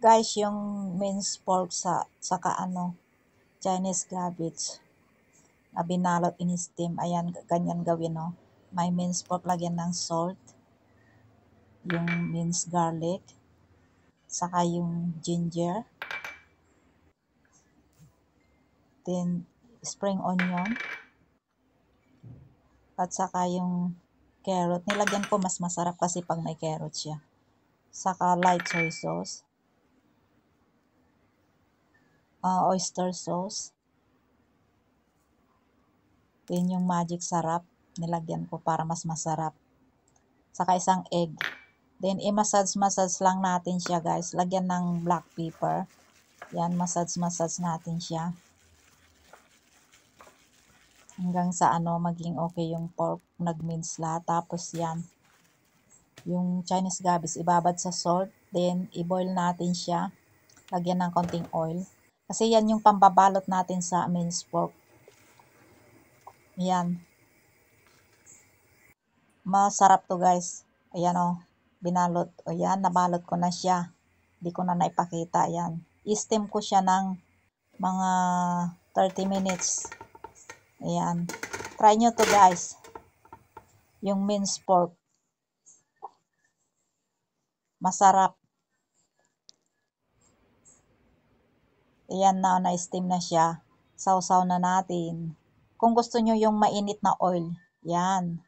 Guys, yung minced pork saka Chinese cabbage na binalot in steam. Ayan, ganyan gawin, no? May minced pork, lagyan ng salt, yung minced garlic, saka yung ginger, then spring onion, at saka yung carrot. Nilagyan ko, mas masarap kasi pag may carrot siya. Saka light soy sauce, oyster sauce, then yung magic sarap, nilagyan ko para mas masarap. Saka isang egg. Then, i-massage lang natin siya, guys. Lagyan ng black pepper. Yan, massage natin siya. Hanggang sa maging okay yung pork, nag-mince lahat. Tapos yan, yung Chinese cabbage, ibabad sa salt. Then, i-boil natin siya. Lagyan ng konting oil. Kasi yan yung pambabalot natin sa minced pork. Yan. Masarap to, guys. Ayan, binalot. O yan, nabalot ko na siya. Hindi ko na naipakita. Yan. I-steam ko siya ng mga 30 minutes. Ayan. Try nyo to, guys. Yung minced pork. Masarap. Ayan na, na-steam na siya. Sausaw na natin. Kung gusto nyo yung mainit na oil, yan.